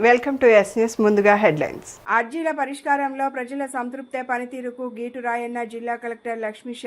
Welcome to yes news. ముందుగా headlines. అర్జీల పరిష్కారంలో ప్రజల సంతృప్తే పనితీరుకు గీటు రాయన్న జిల్లా కలెక్టర్ లక్ష్మీష.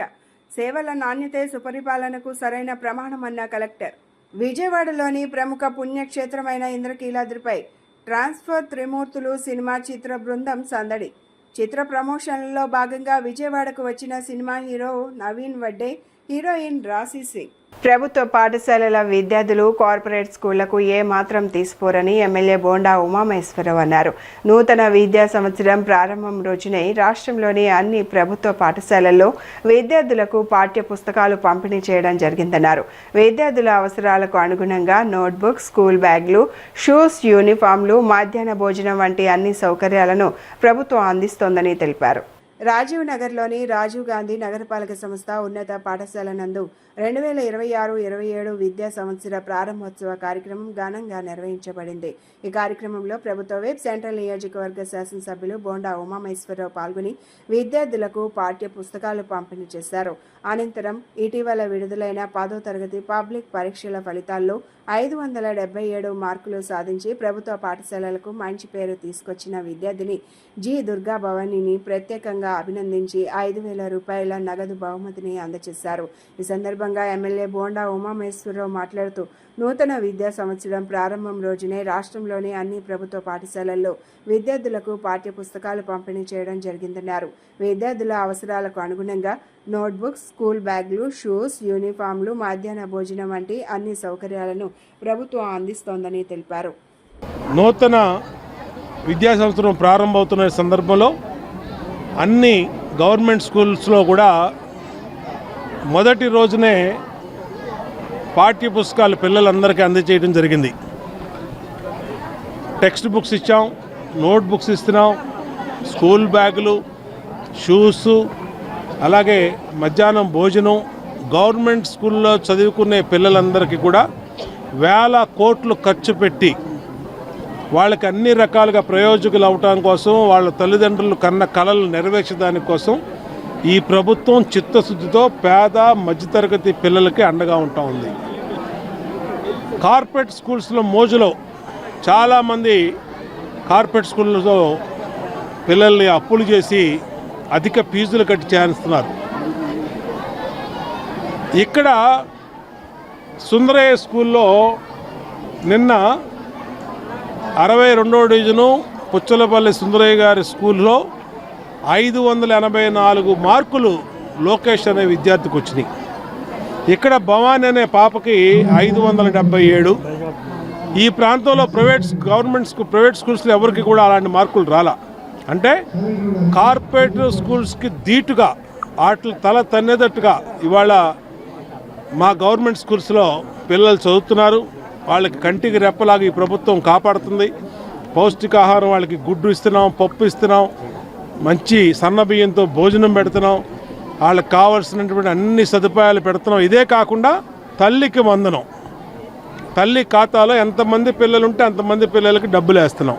సేవల నాణ్యతే సుపరిపాలనకు సరైన ప్రమాణమన్న కలెక్టర్. విజయవాడలోని ప్రముఖ పుణ్యక్షేత్రమైన ఇంద్రకీలాద్రిపై ట్రాన్స్ఫర్ త్రిమూర్తులు సినిమా చిత్ర బృందం సందడి. చిత్ర ప్రమోషన్లలో భాగంగా విజయవాడకు వచ్చిన cinema hero Naveen Vadde, heroine రాశి సింగ్. ప్రభుత్వ పాఠశాలల విద్యార్థులు కార్పొరేట్ స్కూళ్లకు ఏమాత్రం తీసిపోరని ఎమ్మెల్యే బోండా ఉమామహేశ్వరరావు అన్నారు. నూతన విద్యా సంవత్సరం ప్రారంభం రోజునే రాష్ట్రంలోని అన్ని ప్రభుత్వ పాఠశాలల్లో విద్యార్థులకు పాఠ్య పుస్తకాలు పంపిణీ చేయడం జరిగిందన్నారు. విద్యార్థుల అవసరాలకు అనుగుణంగా నోట్బుక్స్, స్కూల్ బ్యాగ్లు, షూస్, యూనిఫామ్లు, మధ్యాహ్న భోజనం వంటి అన్ని సౌకర్యాలను ప్రభుత్వం అందిస్తోందని తెలిపారు. రాజీవ్ నగర్లోని రాజీవ్ గాంధీ నగరపాలక సంస్థ ఉన్నత పాఠశాల నందు 2026-27 విద్యా సంవత్సర ప్రారంభోత్సవ కార్యక్రమం ఘనంగా నిర్వహించబడింది. ఈ కార్యక్రమంలో ప్రభుత్వ వైప్ సెంట్రల్ నియోజకవర్గ శాసనసభ్యులు బోండా ఉమామహేశ్వరరావు పాల్గొని విద్యార్థులకు పాఠ్య పుస్తకాలు పంపిణీ చేశారు. అనంతరం ఇటీవల విడుదలైన 10వ తరగతి పబ్లిక్ పరీక్షల ఫలితాల్లో 577 మార్కులు సాధించి ప్రభుత్వ పాఠశాలలకు మంచి పేరు తీసుకొచ్చిన విద్యార్థిని జి దుర్గా భవానీని ప్రత్యేకంగా అభినందించి 5,000 రూపాయల నగదు బహుమతిని అందజేశారు. ఈ సందర్భంగా ఎమ్మెల్యే బోండా ఉమామహేశ్వరరావు మాట్లాడుతూ నూతన విద్యా సంవత్సరం ప్రారంభం రోజునే రాష్ట్రంలోని అన్ని ప్రభుత్వ పాఠశాలల్లో విద్యార్థులకు పాఠ్య పుస్తకాలు పంపిణీ చేయడం జరిగిందన్నారు. విద్యార్థుల అవసరాలకు అనుగుణంగా నోట్బుక్స్, స్కూల్ బ్యాగ్లు, షూస్, యూనిఫామ్లు, మధ్యాహ్న భోజనం వంటి అన్ని సౌకర్యాలను ప్రభుత్వం అందిస్తోందని తెలిపారు. నూతన విద్యా సంవత్సరం ప్రారంభమవుతున్న సందర్భంలో అన్ని గవర్నమెంట్ స్కూల్స్లో కూడా మొదటి రోజునే పాఠ్య పుస్తకాలు పిల్లలందరికీ అందజేయడం జరిగింది. టెక్స్ట్ బుక్స్ ఇచ్చాం, నోట్ బుక్స్ ఇస్తున్నాం, స్కూల్ బ్యాగులు, షూస్, అలాగే మధ్యాహ్నం భోజనం. గవర్నమెంట్ స్కూల్లో చదువుకునే పిల్లలందరికీ కూడా వేల కోట్లు ఖర్చు పెట్టి వాళ్ళకి అన్ని రకాలుగా ప్రయోజకులు అవటం కోసం, వాళ్ళ తల్లిదండ్రులు కన్న కలలు నెరవేర్చడానికి కోసం ఈ ప్రభుత్వం చిత్తశుద్ధితో పేద మధ్యతరగతి పిల్లలకి అండగా ఉంటా ఉంది. కార్పొరేట్ స్కూల్స్లో మోజులో చాలామంది కార్పొరేట్ స్కూళ్ళలో పిల్లల్ని అప్పులు చేసి అధిక ఫీజులు కట్టి చేస్తున్నారు. ఇక్కడ సుందరయ్య స్కూల్లో నిన్న 62వ డివిజను పుచ్చలపల్లి సుందరయ్య గారి స్కూల్లో 584 మార్కులు లోకేష్ అనే విద్యార్థికి వచ్చినాయి. ఇక్కడ భవానీ అనే పాపకి 577. ఈ ప్రాంతంలో ప్రైవేట్ స్కూల్స్లో ఎవరికి కూడా అలాంటి మార్కులు రాలా. అంటే కార్పొరేట్ స్కూల్స్కి ధీటుగా వాటి తల తన్నేటట్టుగా ఇవాళ మా గవర్నమెంట్ స్కూల్స్లో పిల్లలు చదువుతున్నారు. వాళ్ళకి కంటికి రెప్పలాగా ఈ ప్రభుత్వం కాపాడుతుంది. పౌష్టికాహారం వాళ్ళకి గుడ్డు ఇస్తున్నాం, పప్పు ఇస్తున్నాం, మంచి సన్నబియ్యంతో భోజనం పెడుతున్నాం, వాళ్ళకి కావాల్సినటువంటి అన్ని సదుపాయాలు పెడుతున్నాం. ఇదే కాకుండా తల్లికి వందనం, తల్లి ఖాతాలో ఎంతమంది పిల్లలు ఉంటే అంతమంది పిల్లలకి డబ్బులు వేస్తున్నాం.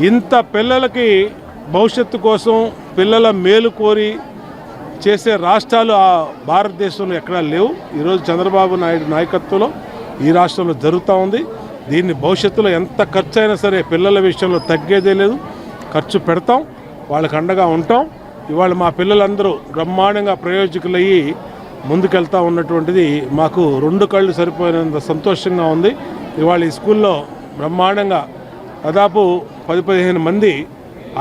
ఇంత పిల్లలకి భవిష్యత్తు కోసం పిల్లల మేలు కోరి చేసే రాష్ట్రాలు ఆ భారతదేశంలో ఎక్కడా లేవు. ఈరోజు చంద్రబాబు నాయుడు నాయకత్వంలో ఈ రాష్ట్రంలో జరుగుతూ ఉంది. దీన్ని భవిష్యత్తులో ఎంత ఖర్చు అయినా సరే పిల్లల విషయంలో తగ్గేదే లేదు. ఖర్చు పెడతాం, వాళ్ళకి అండగా ఉంటాం. ఇవాళ మా పిల్లలందరూ బ్రహ్మాండంగా ప్రయోజకులయ్యి ముందుకెళ్తూ ఉన్నటువంటిది మాకు 2 కళ్ళు సరిపోయినంత సంతోషంగా ఉంది. ఇవాళ ఈ స్కూల్లో బ్రహ్మాండంగా దాదాపు 10-15 మంది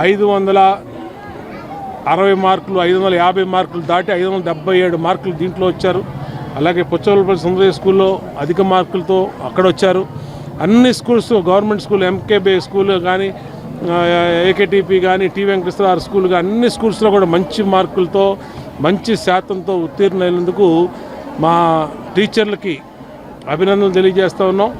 560 మార్కులు, 550 మార్కులు దాటి 577 మార్కులు దీంట్లో వచ్చారు. అలాగే పుచ్చలపల్లి సుందరయ్య స్కూల్లో అధిక మార్కులతో అక్కడ వచ్చారు. అన్ని schools, government school, MKB school కానీ, ఏకేటీపీ కానీ, టీ వెంకటేశ్వర స్కూల్ కానీ అన్ని స్కూల్స్లో కూడా మంచి మార్కులతో, మంచి శాతంతో ఉత్తీర్ణమైనందుకు మా టీచర్లకి అభినందనలు తెలియజేస్తూ ఉన్నాం.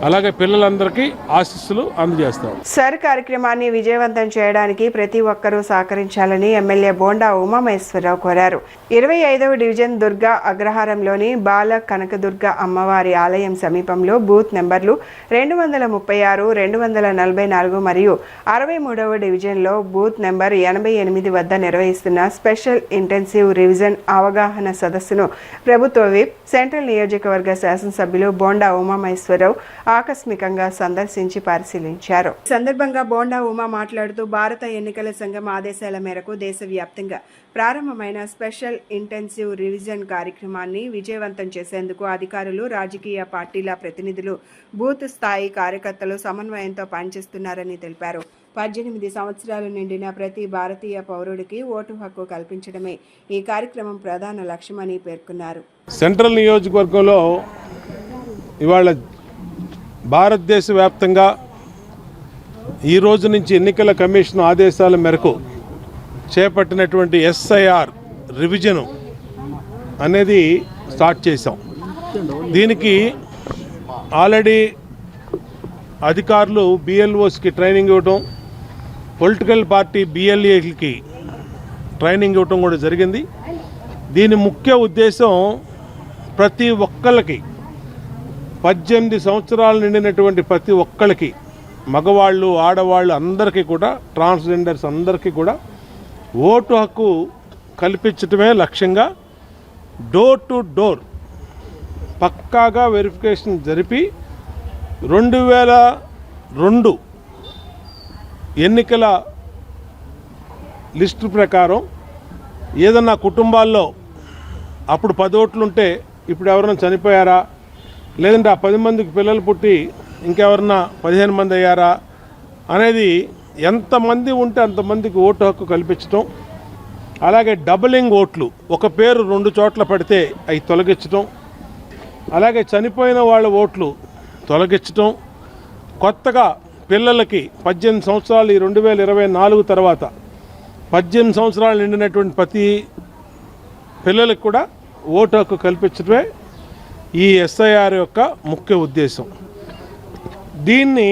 అలాగే పిల్లలందరికీ ఆశీస్సులు అందజేస్తాం. సర్ కార్యక్రమాన్ని విజయవంతం చేయడానికి ప్రతి ఒక్కరూ సహకరించాలని ఎమ్మెల్యే బోండా ఉమామహేశ్వరరావు కోరారు. 25వ డివిజన్ దుర్గా అగ్రహారంలోని బాల కనకదుర్గ అమ్మవారి ఆలయం సమీపంలో బూత్ నెంబర్లు 236, 244 మరియు 63వ డివిజన్లో బూత్ నెంబర్ 88 వద్ద నిర్వహిస్తున్న స్పెషల్ ఇంటెన్సివ్ రివిజన్ అవగాహన సదస్సును ప్రభుత్వ విప్ సెంట్రల్ నియోజకవర్గ శాసనసభ్యులు బోండా ఉమామహేశ్వరరావు ఆకస్మికంగా సందర్శించి పరిశీలించారు. ఈ సందర్భంగా బోండా ఉమా మాట్లాడుతూ భారత ఎన్నికల సంఘం ఆదేశాల మేరకు దేశవ్యాప్తంగా ప్రారంభమైన స్పెషల్ ఇంటెన్సివ్ రివిజన్ కార్యక్రమాన్ని విజయవంతం చేసేందుకు అధికారులు, రాజకీయ పార్టీల ప్రతినిధులు, బూత్ స్థాయి కార్యకర్తలు సమన్వయంతో పనిచేస్తున్నారని తెలిపారు. 18 సంవత్సరాలు నిండిన ప్రతి భారతీయ పౌరుడికి ఓటు హక్కు కల్పించడమే ఈ కార్యక్రమం ప్రధాన లక్ష్యమని పేర్కొన్నారు. సెంట్రల్ నియోజకవర్గంలో ఇవాళ భారతదేశ వ్యాప్తంగా ఈ రోజు నుంచి ఎన్నికల కమిషన్ ఆదేశాల మేరకు చేపట్టినటువంటి ఎస్ఐఆర్ రివిజన్ అనేది స్టార్ట్ చేశాం. దీనికి ఆల్రెడీ అధికారులు బిఎల్ఓస్కి ట్రైనింగ్ ఇవ్వటం, పొలిటికల్ పార్టీ బిఎల్ఏలకి ట్రైనింగ్ ఇవ్వటం కూడా జరిగింది. దీని ముఖ్య ఉద్దేశం ప్రతి ఒక్కళ్ళకి 18 సంవత్సరాలు నిండినటువంటి ప్రతి ఒక్కళ్ళకి, మగవాళ్ళు, ఆడవాళ్ళు అందరికీ కూడా, ట్రాన్స్జెండర్స్ అందరికీ కూడా ఓటు హక్కు కల్పించటమే లక్ష్యంగా డోర్ టు డోర్ పక్కాగా వెరిఫికేషన్ జరిపి 2002 ఎన్నికల లిస్టు ప్రకారం ఏదన్నా కుటుంబాల్లో అప్పుడు 10 ఓట్లుంటే ఇప్పుడు ఎవరైనా చనిపోయారా, లేదంటే ఆ 10 మందికి పిల్లలు పుట్టి ఇంకెవరన్నా 15 మంది అయ్యారా అనేది ఎంతమంది ఉంటే అంతమందికి ఓటు హక్కు కల్పించడం, అలాగే డబులింగ్ ఓట్లు, ఒక పేరు 2 చోట్ల పడితే అవి తొలగించడం, అలాగే చనిపోయిన వాళ్ళ ఓట్లు తొలగించడం, కొత్తగా పిల్లలకి 18 సంవత్సరాలు ఈ 2024 తర్వాత 18 సంవత్సరాలు నిండినటువంటి ప్రతి పిల్లలకు కూడా ఓటు హక్కు కల్పించడమే ఈ ఎస్ఐఆర్ యొక్క ముఖ్య ఉద్దేశం. దీన్ని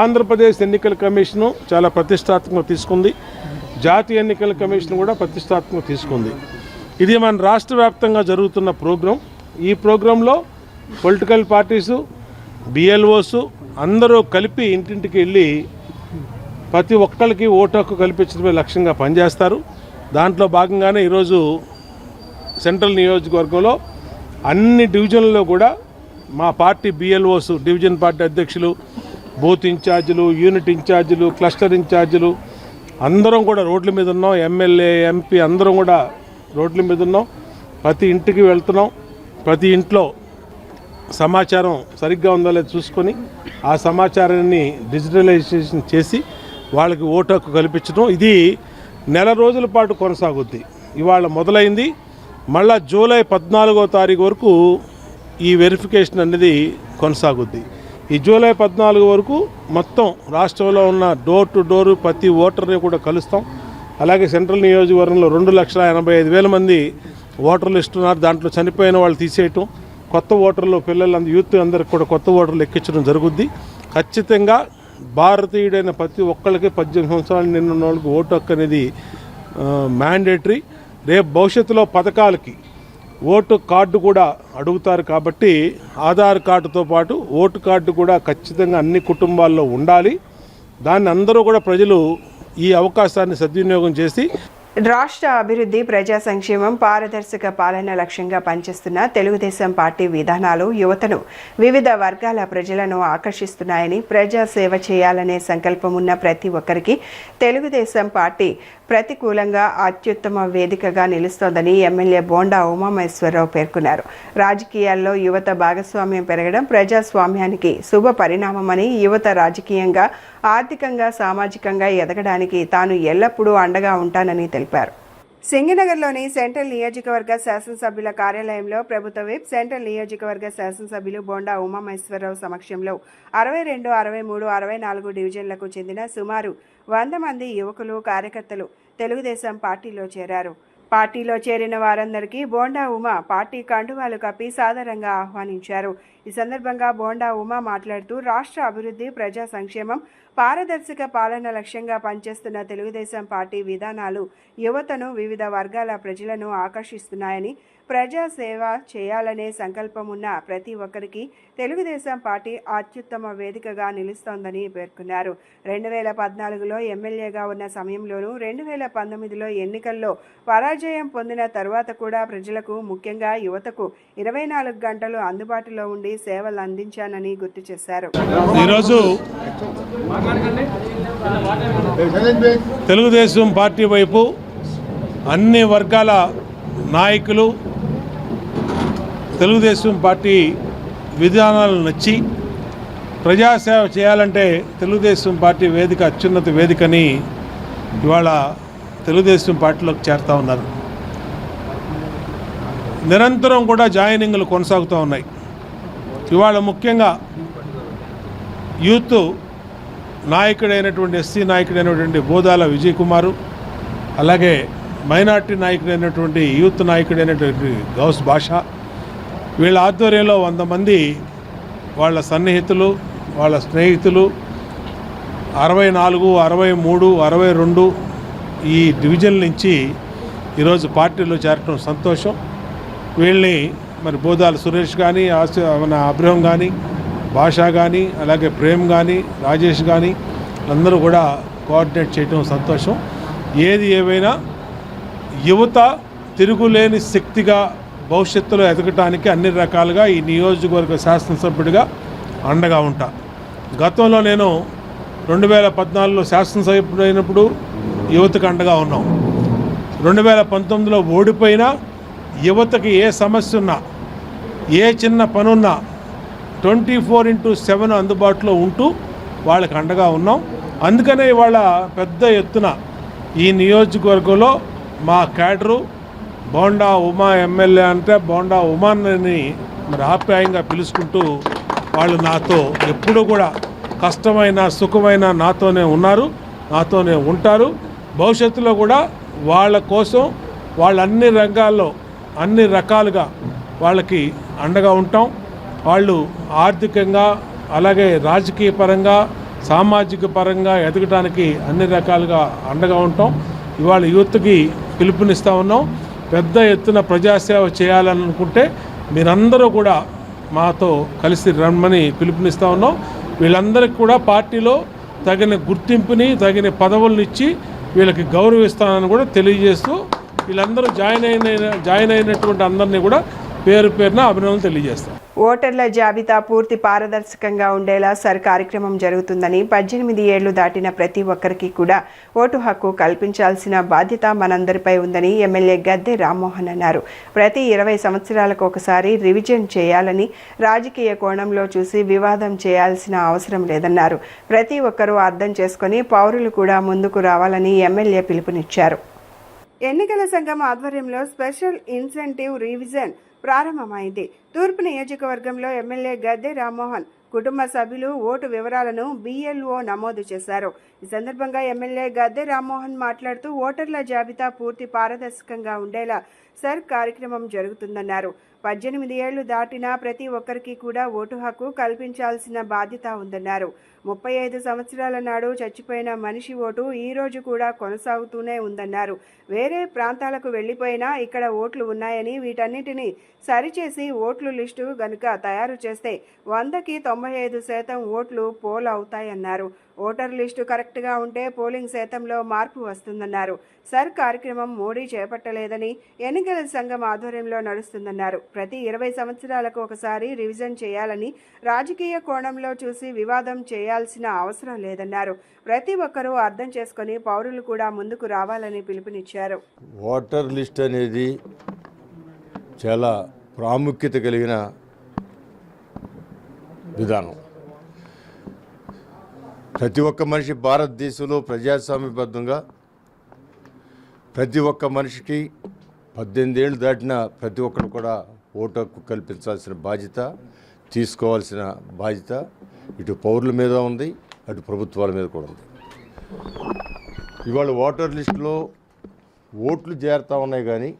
ఆంధ్రప్రదేశ్ ఎన్నికల కమిషను చాలా ప్రతిష్టాత్మకంగా తీసుకుంది, జాతీయ ఎన్నికల కమిషన్ కూడా ప్రతిష్టాత్మకంగా తీసుకుంది. ఇది మన రాష్ట్ర వ్యాప్తంగా జరుగుతున్న ప్రోగ్రాం. ఈ ప్రోగ్రాంలో పొలిటికల్ పార్టీసు, బిఎల్ఓస్ అందరూ కలిపి ఇంటింటికి వెళ్ళి ప్రతి ఒక్కరికి ఓటు హక్కు కల్పించడమే లక్ష్యంగా పనిచేస్తారు. దాంట్లో భాగంగానే ఈరోజు సెంట్రల్ నియోజకవర్గంలో అన్ని డివిజన్లలో కూడా మా పార్టీ బిఎల్ఓస్, డివిజన్ పార్టీ అధ్యక్షులు, బూత్ ఇన్ఛార్జీలు, యూనిట్ ఇన్ఛార్జీలు, క్లస్టర్ ఇన్ఛార్జీలు అందరం కూడా రోడ్ల మీద ఉన్నాం. ఎమ్మెల్యే, ఎంపీ అందరం కూడా రోడ్ల మీద ఉన్నాం. ప్రతి ఇంటికి వెళ్తున్నాం. ప్రతి ఇంట్లో సమాచారం సరిగ్గా ఉందో లేదో చూసుకొని ఆ సమాచారాన్ని డిజిటలైజేషన్ చేసి వాళ్ళకి ఓటు హక్కు కల్పించడం. ఇది నెల రోజుల పాటు కొనసాగుద్ది. ఇవాళ మొదలైంది. మళ్ళా జూలై 14వ తారీఖు వరకు ఈ వెరిఫికేషన్ అనేది కొనసాగుద్ది. ఈ జూలై 14 వరకు మొత్తం రాష్ట్రంలో ఉన్న డోర్ టు డోర్ ప్రతి ఓటర్ని కూడా కలుస్తాం. అలాగే సెంట్రల్ నియోజకవర్గంలో 2,85,000 మంది ఓటర్లు ఇస్తున్నారు. దాంట్లో చనిపోయిన వాళ్ళు తీసేయటం, కొత్త ఓటర్లు, పిల్లలు, యూత్ అందరికి కూడా కొత్త ఓటర్లు ఎక్కించడం జరుగుద్ది. ఖచ్చితంగా భారతీయుడైన ప్రతి ఒక్కళ్ళకి 18 సంవత్సరాలు నిన్న వాళ్ళకి ఓటు హక్కు అనేది మ్యాండేటరీ. రేపు భవిష్యత్తులో పథకాలకి ఓటు కార్డు కూడా అడుగుతారు కాబట్టి ఆధార్ కార్డుతో పాటు ఓటు కార్డు కూడా ఖచ్చితంగా అన్ని కుటుంబాల్లో ఉండాలి. దాన్ని అందరూ కూడా ప్రజలు ఈ అవకాశాన్ని సద్వినియోగం చేసి రాష్ట్ర అభివృద్ధి, ప్రజా సంక్షేమం, పారదర్శక పాలన లక్ష్యంగా పనిచేస్తున్న తెలుగుదేశం పార్టీ విధానాలు యువతను, వివిధ వర్గాల ప్రజలను ఆకర్షిస్తున్నాయని, ప్రజా సేవ చేయాలనే సంకల్పం ఉన్న ప్రతి ఒక్కరికి తెలుగుదేశం పార్టీ ప్రతికూలంగా అత్యుత్తమ వేదికగా నిలుస్తోందని ఎమ్మెల్యే బోండా ఉమామహేశ్వరరావు పేర్కొన్నారు. రాజకీయాల్లో యువత భాగస్వామ్యం పెరగడం ప్రజాస్వామ్యానికి శుభ పరిణామమని, యువత రాజకీయంగా, ఆర్థికంగా, సామాజికంగా ఎదగడానికి తాను ఎల్లప్పుడూ అండగా ఉంటానని తెలిపారు. సింగనగర్లోని సెంట్రల్ నియోజకవర్గ శాసనసభ్యుల కార్యాలయంలో ప్రభుత్వ విప్, సెంట్రల్ నియోజకవర్గ శాసనసభ్యులు బోండా ఉమామహేశ్వరరావు సమక్షంలో 62, 63, 64 డివిజన్లకు చెందిన సుమారు 100 మంది యువకులు, కార్యకర్తలు తెలుగుదేశం పార్టీలో చేరారు. పార్టీలో చేరిన వారందరికీ బోండా ఉమా పార్టీ కండువాలు కప్పి సాదరంగా ఆహ్వానించారు. ఈ సందర్భంగా బోండా ఉమా మాట్లాడుతూ రాష్ట్ర అభివృద్ధి, ప్రజా సంక్షేమం, పారదర్శక పాలన లక్ష్యంగా పనిచేస్తున్న తెలుగుదేశం పార్టీ విధానాలు యువతను, వివిధ వర్గాల ప్రజలను ఆకర్షిస్తున్నాయని, ప్రజా సేవ చేయాలనే సంకల్పం ఉన్న ప్రతి ఒక్కరికి తెలుగుదేశం పార్టీ అత్యుత్తమ వేదికగా నిలుస్తోందని పేర్కొన్నారు. 2014లో ఎమ్మెల్యేగా ఉన్న సమయంలోనూ 2019లో ఎన్నికల్లో పరాజయం పొందిన తర్వాత కూడా ప్రజలకు, ముఖ్యంగా యువతకు 24 గంటలు అందుబాటులో ఉండి కష్టపడి సేవలు అందించానని గుర్తు చేశారు. ఈరోజు తెలుగుదేశం పార్టీ వైపు అన్ని వర్గాల నాయకులు తెలుగుదేశం పార్టీ విధానాలు నచ్చి ప్రజాసేవ చేయాలంటే తెలుగుదేశం పార్టీ వేదిక అత్యున్నత వేదికని ఇవాళ తెలుగుదేశం పార్టీలోకి చేరుతూ ఉన్నారు. నిరంతరం కూడా జాయినింగ్లు కొనసాగుతూ ఉన్నాయి. ఇవాళ ముఖ్యంగా యూత్ నాయకుడైనటువంటి ఎస్సీ నాయకుడైనటువంటి బోదాల విజయ్ కుమారు, అలాగే మైనార్టీ నాయకుడైనటువంటి యూత్ నాయకుడైనటువంటి గౌస్ భాషా, వీళ్ళ ఆధ్వర్యంలో 100 మంది వాళ్ళ సన్నిహితులు, వాళ్ళ స్నేహితులు 64, 63, 62 ఈ డివిజన్ నుంచి ఈరోజు పార్టీలో చేరటం సంతోషం. వీళ్ళని మరి బోదాల సురేష్ కానీ, మన అబ్రహం కానీ, భాషా కానీ, అలాగే ప్రేమ్ కానీ, రాజేష్ కానీ అందరూ కూడా కోఆర్డినేట్ చేయటం సంతోషం. ఏది ఏమైనా యువత తిరుగులేని శక్తిగా భవిష్యత్తులో ఎదగటానికి అన్ని రకాలుగా ఈ నియోజకవర్గ శాసనసభ్యుడిగా అండగా ఉంటా. గతంలో నేను 2014లో శాసనసభ్యుడు అయినప్పుడు యువతకు అండగా ఉన్నాం. 2019లో ఓడిపోయినా యువతకి ఏ సమస్య ఉన్నా, ఏ చిన్న పనున్నా 24/7 అందుబాటులో ఉంటూ వాళ్ళకి అండగా ఉన్నాం. అందుకనే ఇవాళ పెద్ద ఎత్తున ఈ నియోజకవర్గంలో మా క్యాడరు బోండా ఉమా ఎమ్మెల్యే అంటే బోండా ఉమాని మరి ఆప్యాయంగా పిలుచుకుంటూ వాళ్ళు నాతో ఎప్పుడూ కూడా కష్టమైన సుఖమైన నాతోనే ఉన్నారు, నాతోనే ఉంటారు. భవిష్యత్తులో కూడా వాళ్ళ కోసం వాళ్ళ అన్ని రంగాల్లో అన్ని రకాలుగా వాళ్ళకి అండగా ఉంటాం. వాళ్ళు ఆర్థికంగా అలాగే రాజకీయ పరంగా సామాజిక పరంగా ఎదగడానికి అన్ని రకాలుగా అండగా ఉంటాం. ఇవాళ యూత్కి పిలుపునిస్తూ ఉన్నాం. పెద్ద ఎత్తున ప్రజాసేవ చేయాలనుకుంటే మీరందరూ కూడా మాతో కలిసి రమ్మని పిలుపునిస్తూ ఉన్నాం. వీళ్ళందరికీ కూడా పార్టీలో తగిన గుర్తింపుని తగిన పదవులను ఇచ్చి వీళ్ళకి గౌరవిస్తానని కూడా తెలియజేస్తూ వీళ్ళందరూ జాయిన్ అయినటువంటి అందరినీ కూడా పేరు పేరున అభినందనలు తెలియజేస్తాం. ఓటర్ల జాబితా పూర్తి పారదర్శకంగా ఉండేలా సర్ కార్యక్రమం జరుగుతుందని 18 ఏళ్లు దాటిన ప్రతి ఒక్కరికి కూడా ఓటు హక్కు కల్పించాల్సిన బాధ్యత మనందరిపై ఉందని ఎమ్మెల్యే గద్దె రామ్మోహన్ అన్నారు. ప్రతి 20 సంవత్సరాలకు ఒకసారి రివిజన్ చేయాలని, రాజకీయ కోణంలో చూసి వివాదం చేయాల్సిన అవసరం లేదన్నారు. ప్రతి ఒక్కరూ అర్థం చేసుకుని పౌరులు కూడా ముందుకు రావాలని ఎమ్మెల్యే పిలుపునిచ్చారు. ఎన్నికల సంఘం ఆధ్వర్యంలో స్పెషల్ ఇన్సెంటివ్ రివిజన్ ప్రారంభమైంది. తూర్పు నియోజకవర్గంలో ఎమ్మెల్యే గద్దె రామ్మోహన్ కుటుంబ సభ్యులు ఓటు వివరాలను BLO నమోదు చేశారు. ఈ సందర్భంగా ఎమ్మెల్యే గద్దె రామ్మోహన్ మాట్లాడుతూ ఓటర్ల జాబితా పూర్తి పారదర్శకంగా ఉండేలా సర్ కార్యక్రమం జరుగుతుందన్నారు. 18 ఏళ్లు దాటిన ప్రతి ఒక్కరికి కూడా ఓటు హక్కు కల్పించాల్సిన బాధ్యత ఉందన్నారు. 35 సంవత్సరాల నాడు చచ్చిపోయిన మనిషి ఓటు ఈ రోజు కూడా కొనసాగుతూనే ఉందన్నారు. వేరే ప్రాంతాలకు వెళ్లిపోయినా ఇక్కడ ఓట్లు ఉన్నాయని, వీటన్నిటిని సరిచేసి ఓట్లు లిస్టు గనుక తయారు చేస్తే 100కి 95% ఓట్లు పోల్ అవుతాయన్నారు. ఓటర్ లిస్టు కరెక్ట్గా ఉంటే పోలింగ్ శాతంలో మార్పు వస్తుందన్నారు. సర్ కార్యక్రమం మోడీ చేపట్టలేదని, ఎన్నికల సంఘం ఆధ్వర్యంలో నడుస్తుందన్నారు. ప్రతి 20 సంవత్సరాలకు ఒకసారి రివిజన్ చేయాలని, రాజకీయ కోణంలో చూసి వివాదం చేయాల్సిన అవసరం లేదన్నారు. ప్రతి ఒక్కరూ అర్థం చేసుకుని పౌరులు కూడా ముందుకు రావాలని పిలుపునిచ్చారు. ఓటర్ లిస్ట్ అనేది చాలా ప్రాముఖ్యత కలిగిన విధానం. ప్రతి ఒక్క మనిషి భారతదేశంలో ప్రజాస్వామ్యబద్ధంగా ప్రతి ఒక్క మనిషికి 18 ఏళ్ళు దాటిన ప్రతి ఒక్కరు కూడా ఓటు హక్కు కల్పించాల్సిన బాధ్యత, తీసుకోవాల్సిన బాధ్యత ఇటు పౌరుల మీద ఉంది, అటు ప్రభుత్వాల మీద కూడా ఉంది. ఇవాళ ఓటర్ లిస్టులో ఓట్లు చేరుతూ ఉన్నాయి, కానీ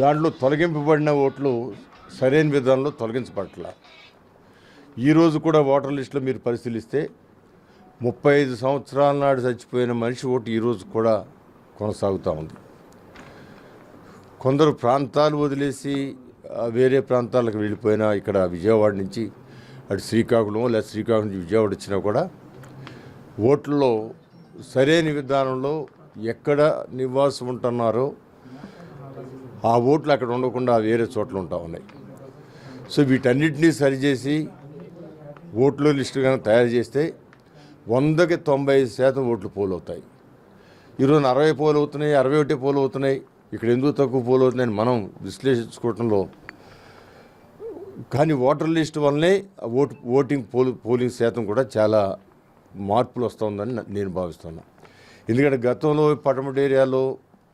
దాంట్లో తొలగింపబడిన ఓట్లు సరైన విధానంలో తొలగించబడట్ల. ఈరోజు కూడా ఓటర్ లిస్టులో మీరు పరిశీలిస్తే 35 సంవత్సరాల నాడు చచ్చిపోయిన మనిషి ఓటు ఈరోజు కూడా కొనసాగుతూ ఉంది. కొందరు ప్రాంతాలు వదిలేసి వేరే ప్రాంతాలకు వెళ్ళిపోయినా, ఇక్కడ విజయవాడ నుంచి అటు శ్రీకాకుళం లేదా శ్రీకాకుళం నుంచి విజయవాడ వచ్చినా కూడా ఓట్లలో సరైన విధానంలో ఎక్కడ నివాసం ఉంటున్నారో ఆ ఓట్లు అక్కడ ఉండకుండా వేరే చోట్ల ఉంటా ఉన్నాయి. సో వీటన్నిటినీ సరిచేసి ఓట్ల లిస్టు కనుక తయారు చేస్తే 100కి 95% ఓట్లు పోలు అవుతాయి. ఈరోజు 60 పోలు అవుతున్నాయి, 61 పోలు అవుతున్నాయి. ఇక్కడ ఎందుకు తక్కువ పోలు అవుతున్నాయని మనం విశ్లేషించుకోవటంలో, కానీ ఓటర్ లిస్ట్ వల్లనే పోలింగ్ శాతం కూడా చాలా మార్పులు వస్తుందని నేను భావిస్తున్నాను. ఎందుకంటే గతంలో పటమటి ఏరియాలో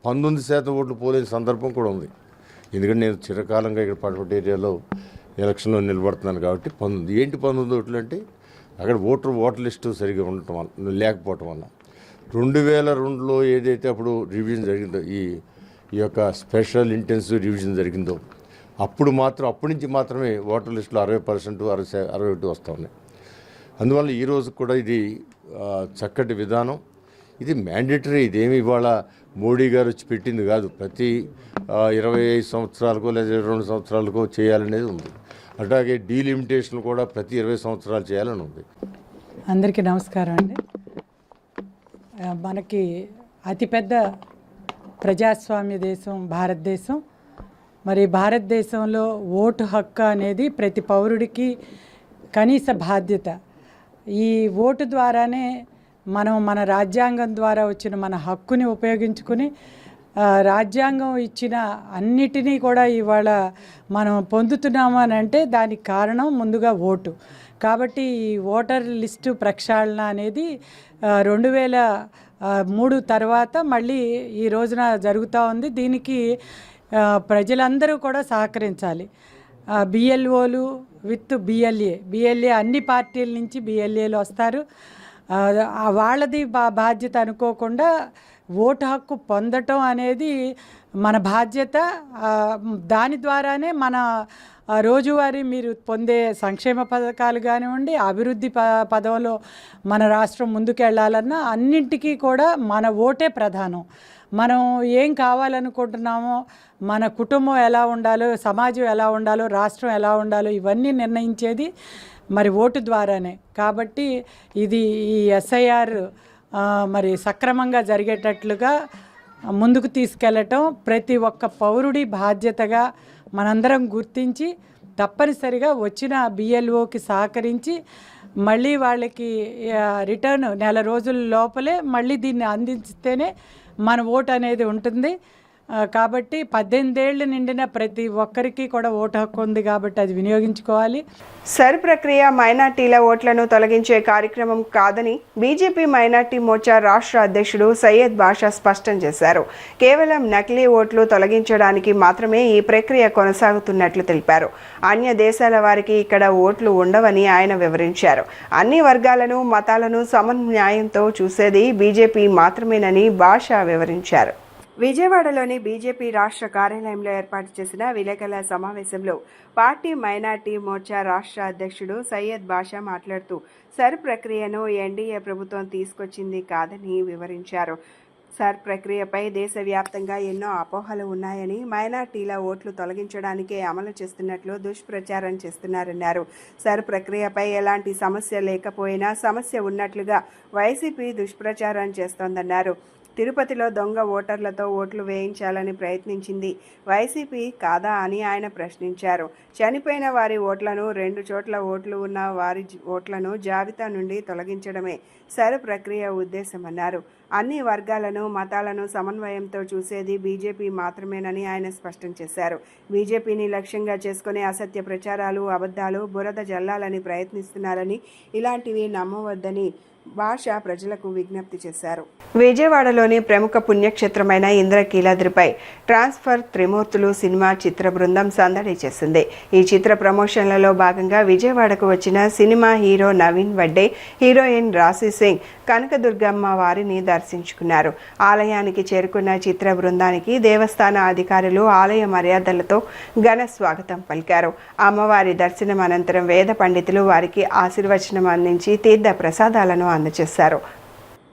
19% ఓట్లు పోలేని సందర్భం కూడా ఉంది. ఎందుకంటే నేను చిరకాలంగా ఇక్కడ పటమటి ఏరియాలో ఎలక్షన్లో నిలబడుతున్నాను కాబట్టి 19 ఓట్లు అంటే అక్కడ ఓటర్ లిస్టు సరిగ్గా ఉండటం వల్ల లేకపోవటం వల్ల 2002లో ఏదైతే అప్పుడు రివిజన్ జరిగిందో, ఈ యొక్క స్పెషల్ ఇంటెన్సివ్ రివిజన్ జరిగిందో, అప్పటి నుంచి మాత్రమే ఓటర్ లిస్టులో 60%, 61 వస్తూ ఉన్నాయి. అందువల్ల ఈరోజు కూడా ఇది చక్కటి విధానం, ఇది మ్యాండేటరీ. ఇదేమి ఇవాళ మోడీ గారు వచ్చి పెట్టింది కాదు. ప్రతి 25 సంవత్సరాలకో లేదా 22 సంవత్సరాలకో చేయాలనేది ఉంది. అట్లాగే డీలిమిటేషన్ కూడా ప్రతి 20 సంవత్సరాలు చేయాలని ఉంది. అందరికీ నమస్కారం అండి. మనకి అతిపెద్ద ప్రజాస్వామ్య దేశం భారతదేశం. మరి భారతదేశంలో ఓటు హక్కు అనేది ప్రతి పౌరుడికి కనీస బాధ్యత. ఈ ఓటు ద్వారానే మనం మన రాజ్యాంగం ద్వారా వచ్చిన మన హక్కుని ఉపయోగించుకుని రాజ్యాంగం ఇచ్చిన అన్నిటినీ కూడా ఇవాళ మనం పొందుతున్నాము అని అంటే దానికి కారణం ముందుగా ఓటు. కాబట్టి ఈ ఓటర్ లిస్టు ప్రక్షాళన అనేది 2003 తర్వాత మళ్ళీ ఈ రోజున జరుగుతూ ఉంది. దీనికి ప్రజలందరూ కూడా సహకరించాలి. బిఎల్ఓలు విత్ బిఎల్ఏ అన్ని పార్టీల నుంచి బిఎల్ఏలు వస్తారు. వాళ్ళది బాధ్యత అనుకోకుండా ఓటు హక్కు పొందటం అనేది మన బాధ్యత. దాని ద్వారానే మన రోజువారీ మీరు పొందే సంక్షేమ పథకాలు కానివ్వండి, అభివృద్ధి పదంలో మన రాష్ట్రం ముందుకెళ్ళాలన్నా అన్నింటికీ కూడా మన ఓటే ప్రధానం. మనం ఏం కావాలనుకుంటున్నామో, మన కుటుంబం ఎలా ఉండాలో, సమాజం ఎలా ఉండాలో, రాష్ట్రం ఎలా ఉండాలో ఇవన్నీ నిర్ణయించేది మరి ఓటు ద్వారానే. కాబట్టి ఇది ఈ ఎస్ఐఆర్ మరి సక్రమంగా జరిగేటట్లుగా ముందుకు తీసుకెళ్ళటం ప్రతి ఒక్క పౌరుడి బాధ్యతగా మనందరం గుర్తించి తప్పనిసరిగా వచ్చిన బిఎల్ఓకి సహకరించి మళ్ళీ వాళ్ళకి రిటర్న్ నెల రోజుల లోపలే మళ్ళీ దీన్ని అందిస్తేనే మన ఓటు అనేది ఉంటుంది. కాబట్టి 18 ఏళ్ళు నిండిన ప్రతి ఒక్కరికి కూడా ఓటు హక్కు ఉంది కాబట్టి అది వినియోగించుకోవాలి. సర్ ప్రక్రియ మైనార్టీల ఓట్లను తొలగించే కార్యక్రమం కాదని బీజేపీ మైనార్టీ మోర్చా రాష్ట్ర అధ్యక్షుడు సయ్యద్ బాషా స్పష్టం చేశారు. కేవలం నకిలీ ఓట్లు తొలగించడానికి మాత్రమే ఈ ప్రక్రియ కొనసాగుతున్నట్లు తెలిపారు. అన్య దేశాల వారికి ఇక్కడ ఓట్లు ఉండవని ఆయన వివరించారు. అన్ని వర్గాలను మతాలను సమన్యాయంతో చూసేది బీజేపీ మాత్రమేనని బాషా వివరించారు. విజయవాడలోని బీజేపీ రాష్ట్ర కార్యాలయంలో ఏర్పాటు చేసిన విలేకరుల సమావేశంలో పార్టీ మైనార్టీ మోర్చా రాష్ట్ర అధ్యక్షుడు సయ్యద్ బాషా మాట్లాడుతూ సర్ ప్రక్రియను ఎన్డీఏ ప్రభుత్వం తీసుకొచ్చింది కాదని వివరించారు. సర్ ప్రక్రియపై దేశవ్యాప్తంగా ఎన్నో అపోహలు ఉన్నాయని, మైనార్టీల ఓట్లు తొలగించడానికే అమలు చేస్తున్నట్లు దుష్ప్రచారం చేస్తున్నారన్నారు. సర్ ప్రక్రియపై ఎలాంటి సమస్య లేకపోయినా సమస్య ఉన్నట్లుగా వైసీపీ దుష్ప్రచారం చేస్తోందన్నారు. తిరుపతిలో దొంగ ఓటర్లతో ఓట్లు వేయించాలని ప్రయత్నించింది వైసీపీ కాదా అని ఆయన ప్రశ్నించారు. చనిపోయిన వారి ఓట్లను 2 చోట్ల ఓట్లు ఉన్న వారి ఓట్లను జాబితా నుండి తొలగించడమే సర్ ప్రక్రియ ఉద్దేశమన్నారు. అన్ని వర్గాలను మతాలను సమన్వయంతో చూసేది బీజేపీ మాత్రమేనని ఆయన స్పష్టం చేశారు. బీజేపీని లక్ష్యంగా చేసుకునే అసత్య ప్రచారాలు, అబద్ధాలు బురద జల్లాలని ప్రయత్నిస్తున్నారని, ఇలాంటివి నమ్మవద్దని భాష ప్రజలకు విజ్ఞప్తి చేశారు. విజయవాడలోని ప్రముఖ పుణ్యక్షేత్రమైన ఇంద్రకీలాద్రిపై ట్రాన్స్ఫర్ త్రిమూర్తులు సినిమా చిత్ర బృందం సందడి చేసింది. ఈ చిత్ర ప్రమోషన్లలో భాగంగా విజయవాడకు వచ్చిన cinema hero Naveen Vadde, heroine రాశి సింగ్ కనకదుర్గమ్మ వారిని దర్శించుకున్నారు. ఆలయానికి చేరుకున్న చిత్ర బృందానికి దేవస్థాన అధికారులు ఆలయ మర్యాదలతో ఘన స్వాగతం పలికారు. అమ్మవారి దర్శనం అనంతరం వేద పండితులు వారికి ఆశీర్వచనం అందించి తీర్థ ప్రసాదాలను అందజేశారు.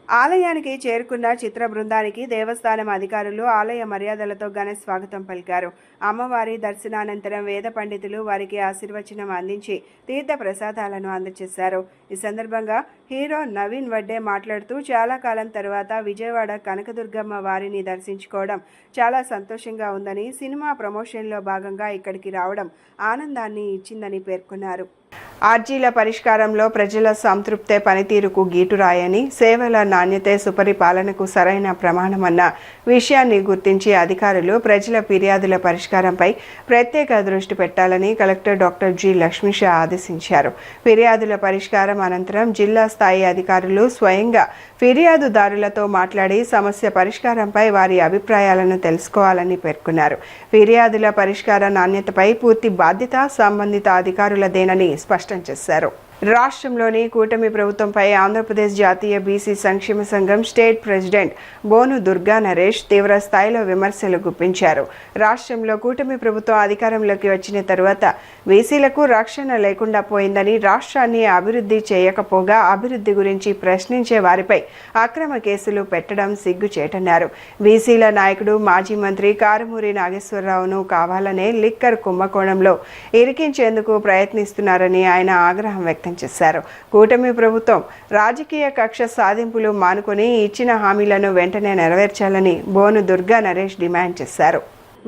ఆలయానికి చేరుకున్న చిత్ర బృందానికి దేవస్థానం అధికారులు ఆలయ మర్యాదలతో ఘన స్వాగతం పలికారు. అమ్మవారి దర్శనానంతరం వేద పండితులు వారికి ఆశీర్వచనం అందించి తీర్థ ప్రసాదాలను అందజేశారు. ఈ సందర్భంగా హీరో నవీన్ వడ్డే మాట్లాడుతూ చాలా కాలం తర్వాత విజయవాడ కనకదుర్గమ్మ వారిని దర్శించుకోవడం చాలా సంతోషంగా ఉందని, సినిమా ప్రమోషన్లో భాగంగా ఇక్కడికి రావడం ఆనందాన్ని ఇచ్చిందని పేర్కొన్నారు. ఆర్జీల పరిష్కారంలో ప్రజల సంతృప్తే పనితీరుకు గీటురాయని, సేవల నాణ్యతే సుపరిపాలనకు సరైన ప్రమాణమన్న విషయాన్ని గుర్తించి అధికారులు ప్రజల ఫిర్యాదుల పరిష్కారంపై ప్రత్యేక దృష్టి పెట్టాలని కలెక్టర్ డాక్టర్ జి. లక్ష్మీష ఆదేశించారు. ఫిర్యాదుల పరిష్కారం అనంతరం జిల్లా స్థాయి అధికారులు స్వయంగా ఫిర్యాదుదారులతో మాట్లాడి సమస్య పరిష్కారంపై వారి అభిప్రాయాలను తెలుసుకోవాలని పేర్కొన్నారు. ఫిర్యాదుల పరిష్కార నాణ్యతపై పూర్తి బాధ్యత సంబంధిత అధికారులదేనని స్పష్టం చేశారు. రాష్ట్రంలోని కూటమి ప్రభుత్వంపై ఆంధ్రప్రదేశ్ జాతీయ బీసీ సంక్షేమ సంఘం స్టేట్ ప్రెసిడెంట్ బోను దుర్గా నరేష్ తీవ్ర స్థాయిలో విమర్శలు గుప్పించారు. రాష్ట్రంలో కూటమి ప్రభుత్వం అధికారంలోకి వచ్చిన తరువాత బీసీలకు రక్షణ లేకుండా పోయిందని, రాష్ట్రాన్ని అభివృద్ధి చేయకపోగా అభివృద్ధి గురించి ప్రశ్నించే వారిపై అక్రమ కేసులు పెట్టడం సిగ్గుచేటన్నారు. బీసీల నాయకుడు మాజీ మంత్రి కారుమూరి నాగేశ్వరరావును కావాలనే లిక్కర్ కుంభకోణంలో ఇరికించేందుకు ప్రయత్నిస్తున్నారని ఆయన ఆగ్రహం వ్యక్తం చేశారు. కూటమి ప్రభుత్వం రాజకీయ కక్ష సాధింపులు మానుకొని ఇచ్చిన హామీలను వెంటనే నెరవేర్చాలని బోను దుర్గా నరేష్ డిమాండ్ చేశారు.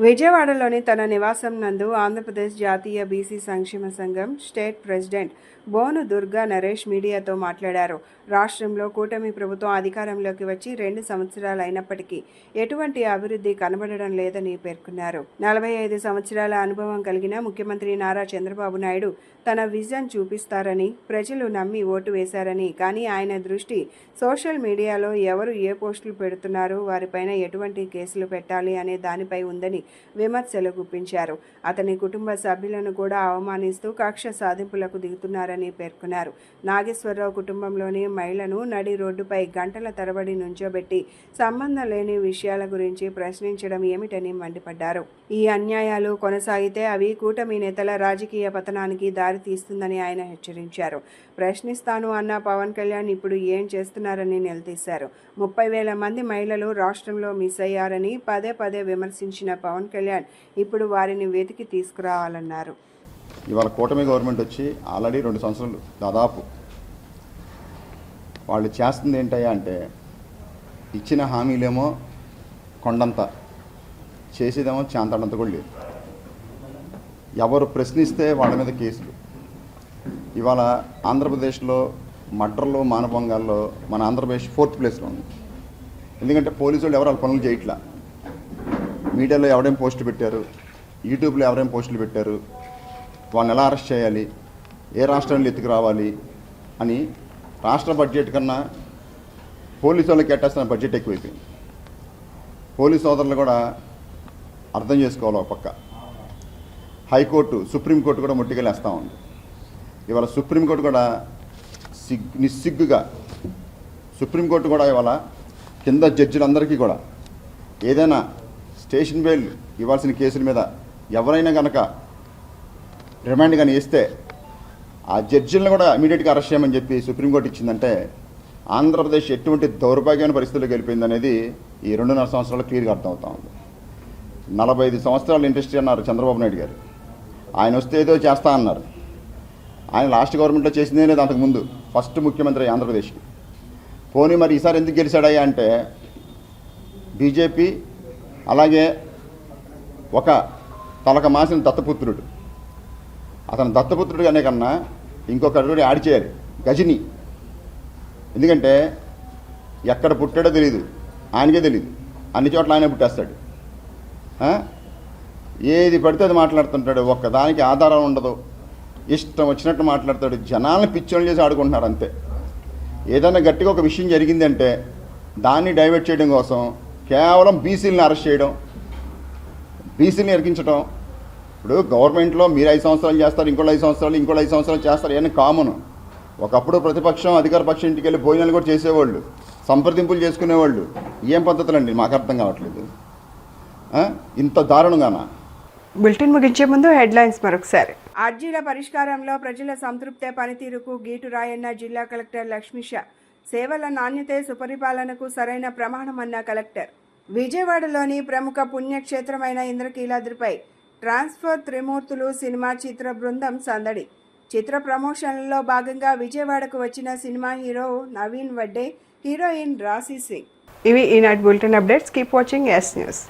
విజయవాడలోని తన నివాసం నందు ఆంధ్రప్రదేశ్ జాతీయ బీసీ సంక్షేమ సంఘం స్టేట్ ప్రెసిడెంట్ బోను దుర్గా నరేష్ మీడియాతో మాట్లాడారు. రాష్ట్రంలో కూటమి ప్రభుత్వం అధికారంలోకి వచ్చి 2 సంవత్సరాలు అయినప్పటికీ ఎటువంటి అభివృద్ధి కనబడడం లేదని పేర్కొన్నారు. 45 సంవత్సరాల అనుభవం కలిగిన ముఖ్యమంత్రి నారా చంద్రబాబు నాయుడు తన విజన్ చూపిస్తారని ప్రజలు నమ్మి ఓటు వేశారని, కానీ ఆయన దృష్టి సోషల్ మీడియాలో ఎవరు ఏ పోస్టులు పెడుతున్నారో వారిపైన ఎటువంటి కేసులు పెట్టాలి అనే దానిపై ఉందని విమర్శలు గుప్పించారు. అతని కుటుంబ సభ్యులను కూడా అవమానిస్తూ కక్ష సాధింపులకు దిగుతున్నారని పేర్కొన్నారు. నాగేశ్వరరావు కుటుంబంలోని మహిళను నడి రోడ్డుపై గంటల తరబడి నుంచోబెట్టి సంబంధం లేని విషయాల గురించి ప్రశ్నించడం ఏమిటని మండిపడ్డారు. ఈ అన్యాయాలు కొనసాగితే అవి కూటమి నేతల రాజకీయ పతనానికి దారితీస్తుందని ఆయన హెచ్చరించారు. ప్రశ్నిస్తాను అన్న పవన్ కళ్యాణ్ ఇప్పుడు ఏం చేస్తున్నారని నిలదీశారు. 30,000 మంది మహిళలు రాష్ట్రంలో మిస్ అయ్యారని పదే పదే విమర్శించిన పవన్ కళ్యాణ్ ఇప్పుడు వారిని వెతికి తీసుకురావాలన్నారు. ఇవాళ కూటమి గవర్నమెంట్ వచ్చి ఆల్రెడీ 2 సంవత్సరాలు దాదాపు వాళ్ళు చేస్తుంది ఏంటయ్యా అంటే, ఇచ్చిన హామీలేమో కొండంత, చేసేదేమో చాంతంత కూడా లేదు. ఎవరు ప్రశ్నిస్తే వాళ్ళ మీద కేసులు. ఇవాళ ఆంధ్రప్రదేశ్లో మర్డర్లు మానభంగాల్లో మన ఆంధ్రప్రదేశ్ 4th ప్లేస్లో ఉంది. ఎందుకంటే పోలీసు వాళ్ళు ఎవరు వాళ్ళ పనులు చేయట్లా. మీడియాలో ఎవరేం పోస్టులు పెట్టారు, యూట్యూబ్లో ఎవరేం పోస్టులు పెట్టారు, వాళ్ళని ఎలా అరెస్ట్ చేయాలి, ఏ రాష్ట్రంలో ఎత్తుకు రావాలి అని రాష్ట్ర బడ్జెట్ కన్నా పోలీసు వాళ్ళకి కేటాల్సిన బడ్జెట్ ఎక్కువైపోయింది. పోలీసు సోదరులు కూడా అర్థం చేసుకోవాలి. ఒక పక్క హైకోర్టు, సుప్రీంకోర్టు కూడా ముట్టికెళ్ళేస్తూ ఉంది. ఇవాళ సుప్రీంకోర్టు కూడా నిస్సిగ్గుగా సుప్రీంకోర్టు కూడా ఇవాళ కింద జడ్జిలందరికీ కూడా ఏదైనా స్టేషన్ బెయిల్ ఇవ్వాల్సిన కేసుల మీద ఎవరైనా కనుక రిమాండ్ కానీ ఇస్తే ఆ జడ్జిలను కూడా ఇమీడియట్గా అరెస్ట్ చేయమని చెప్పి సుప్రీంకోర్టు ఇచ్చిందంటే ఆంధ్రప్రదేశ్ ఎటువంటి దౌర్భాగ్యమైన పరిస్థితుల్లో గెలిపోయిందనేది ఈ 2.5 సంవత్సరాలు క్లియర్గా అర్థమవుతా ఉంది. 45 సంవత్సరాల ఇండస్ట్రీ అన్నారు చంద్రబాబు నాయుడు గారు. ఆయన వస్తే ఏదో చేస్తా అన్నారు. ఆయన లాస్ట్ గవర్నమెంట్లో చేసిందే లేదు అంతకుముందు, ఫస్ట్ ముఖ్యమంత్రి ఆంధ్రప్రదేశ్కి. పోనీ మరి ఈసారి ఎందుకు గెలిచాడయ్యా అంటే, బీజేపీ అలాగే ఒక తలక మాసిన దత్తపుత్రుడు, అతను దత్తపుత్రుడు అనే కన్నా ఇంకొకటి యాడ్ చేయాలి, గజని. ఎందుకంటే ఎక్కడ పుట్టాడో తెలియదు, ఆయనకే తెలియదు, అన్ని చోట్ల ఆయనే పుట్టేస్తాడు. ఏది పడితే అది మాట్లాడుతుంటాడు, ఒక్కదానికి ఆధారం ఉండదు, ఇష్టం వచ్చినట్టు మాట్లాడతాడు. జనాలను పిచ్చోళ్ళు చేసి ఆడుకుంటున్నారు అంతే. ఏదైనా గట్టిగా ఒక విషయం జరిగిందంటే దాన్ని డైవర్ట్ చేయడం కోసం కేవలం బీసీలను అరెస్ట్ చేయడం, బీసీని ఎరికించడం. ఇప్పుడు గవర్నమెంట్లో మీరు 5 సంవత్సరాలు చేస్తారు, ఇంకోళ్ళు 5 సంవత్సరాలు, ఇంకోళ్ళు 5 సంవత్సరాలు చేస్తారు, ఇవన్నీ కామన్. ఒకప్పుడు ప్రతిపక్షం అధికార పక్షం ఇంటికి వెళ్ళి భోజనాలు కూడా చేసేవాళ్ళు, సంప్రదింపులు చేసుకునేవాళ్ళు. ఏం పద్ధతులండి మాకు అర్థం కావట్లేదు, ఇంత దారుణంగానా? బులెటిన్ ముగించే ముందు హెడ్లైన్స్ మరొకసారి. అర్జీల పరిష్కారంలో ప్రజల సంతృప్తే పనితీరుకు గీటు రాయన్న జిల్లా కలెక్టర్ లక్ష్మీష. సేవల నాణ్యతే సుపరిపాలనకు సరైన ప్రమాణమన్న కలెక్టర్. విజయవాడలోని ప్రముఖ పుణ్యక్షేత్రమైన ఇంద్రకీలాద్రిపై ట్రాన్స్ఫర్ త్రిమూర్తులు సినిమా చిత్ర బృందం సందడి. చిత్ర ప్రమోషన్లలో భాగంగా విజయవాడకు వచ్చిన cinema hero Naveen Vadde, heroine రాశి సింగ్. ఇవి ఈనాటి bulletin updates. Keep watching yes news.